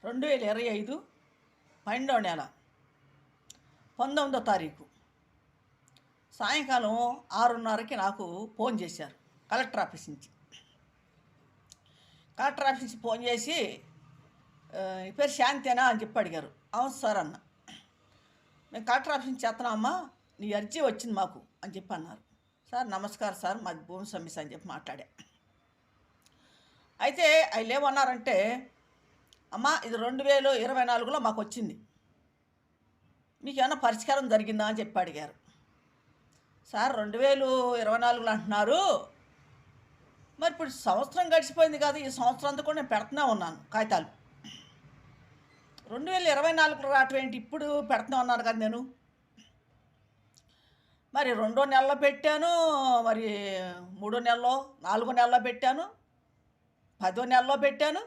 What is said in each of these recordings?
2025 12వ నెల 19వ తారీఖు సాయంకాలం 6:30కి నాకు ఫోన్ చేశారు కలెక్టర్ ఆఫీస్ నుంచి. కలెక్టర్ ఆఫీస్ నుంచి ఫోన్ చేసి ఈ పేరు శాంతేనా అని చెప్పి అడిగారు. అవును సార్ అన్న. మేము కలెక్టర్ ఆఫీస్ నుంచి చేస్తున్నామమ్మా, నీ అర్జీ వచ్చింది మాకు అని చెప్పి అన్నారు. సార్ నమస్కారం సార్, మాది భూమి సమస్య అని చెప్పి మాట్లాడా. అయితే వాళ్ళు ఏమన్నారంటే, అమ్మ ఇది 2024లో మాకు వచ్చింది, మీకు ఏమైనా పరిష్కారం జరిగిందా అని చెప్పి అడిగారు. సార్ 2024లో అంటున్నారు, మరి ఇప్పుడు సంవత్సరం గడిచిపోయింది కదా, ఈ సంవత్సరం అంతా కూడా నేను పెడుతూనే ఉన్నాను కాగితాలు. 2024లో రావటం ఏంటి, ఇప్పుడు పెడుతూనే ఉన్నాను కదా నేను. మరి 2వ నెలలో పెట్టాను, మరి 3వ నెలలో, 4వ నెలలో పెట్టాను, 10వ నెలలో పెట్టాను,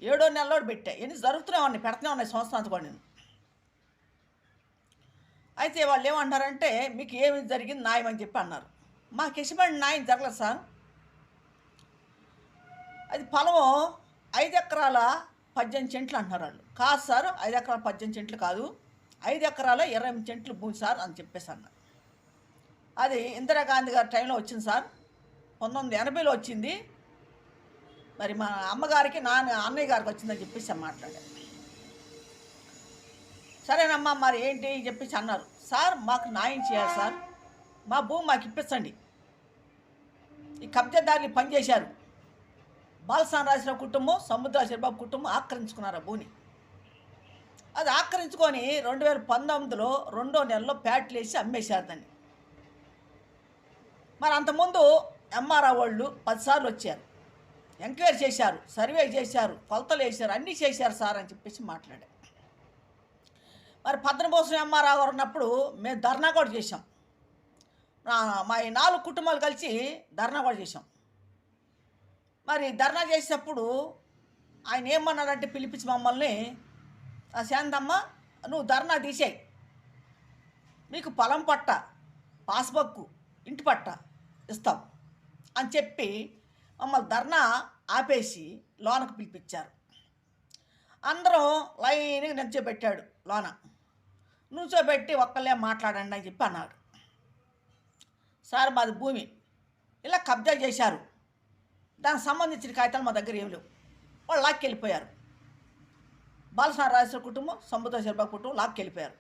7వ నెలలో పెట్టా. ఇవన్నీ జరుగుతూనే ఉన్నాయి, పెడుతూనే ఉన్నాయి సంవత్సరం అంతా కూడా నేను. అయితే వాళ్ళు ఏమంటారంటే, మీకు ఏమి జరిగింది న్యాయం అని చెప్పి అన్నారు. మాకు ఎటువంటి న్యాయం జరగలేదు సార్. అది పొలము 5 ఎకరాల 18 సెంట్లు అంటున్నారు వాళ్ళు. కాదు సార్, 5 ఎకరాల 18 సెంట్లు కాదు, 5 ఎకరాల 28 సెంట్లు భూమి సార్ అని చెప్పేసి అన్నారు. అది ఇందిరాగాంధీ గారి టైంలో వచ్చింది సార్, 1980లో వచ్చింది. మరి మా అమ్మగారికి అన్నయ్య గారికి వచ్చిందని చెప్పేసి మాట్లాడారు. సరేనమ్మా మరి ఏంటి చెప్పేసి అన్నారు. సార్ మాకు న్యాయం చేయాలి సార్, మా భూమి మాకు ఇప్పించండి. ఈ కబ్జాదారులు పనిచేశారు, బాలసాని రాజరావు కుటుంబం, సముద్రాశ బాబు కుటుంబం ఆక్రమించుకున్నారు ఆ భూమిని. అది ఆక్రమించుకొని 2019లో 2వ నెలలో ప్యాట్లు వేసి అమ్మేశారు దాన్ని. మరి అంతకుముందు ఎంఆర్ఆ వాళ్ళు 10 సార్లు వచ్చారు, ఎంక్వైరీ చేశారు, సర్వే చేశారు, కొలతలు వేశారు, అన్నీ చేశారు సార్ అని చెప్పేసి మాట్లాడారు. మరి పద్మభూషణం ఎంఆర్ఆ గారు ఉన్నప్పుడు మేము ధర్నా కూడా చేసాం. మా 4 కుటుంబాలు కలిసి ధర్నా కూడా చేసాం. మరి ధర్నా చేసేటప్పుడు ఆయన ఏమన్నారంటే, పిలిపించి మమ్మల్ని, శాంతమ్మ నువ్వు ధర్నా తీసేయి, మీకు పొలం పట్ట, పాస్బుక్, ఇంటి పట్ట ఇస్తాం అని చెప్పి మమ్మల్ని ధర్నా ఆపేసి లోనకు పిలిపించారు. అందరం లైన్గా నిల్చోబెట్టాడు లోన. నుంచోబెట్టి ఒక్కళ్ళే మాట్లాడండి అని చెప్పి అన్నాడు. సార్ మాది భూమి ఇలా కబ్జా చేశారు, దానికి సంబంధించిన కాగితాలు మా దగ్గర ఏమి లేవు, వాళ్ళు లాక్కెళ్ళిపోయారు. బాలసాని రాజేశ్వర కుటుంబం, సముద్ర శర్మ కుటుంబం లాక్కెళ్ళిపోయారు.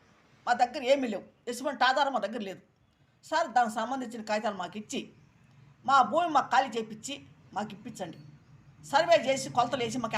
మా దగ్గర ఏమీ లేవు, ఎటువంటి ఆధారం మా దగ్గర లేదు సార్. దానికి సంబంధించిన కాగితాలు మాకు ఇచ్చి, మా భూమి మాకు ఖాళీ చేయించి మాకు ఇప్పించండి, సర్వే చేసి కొలతలు వేసి మాకు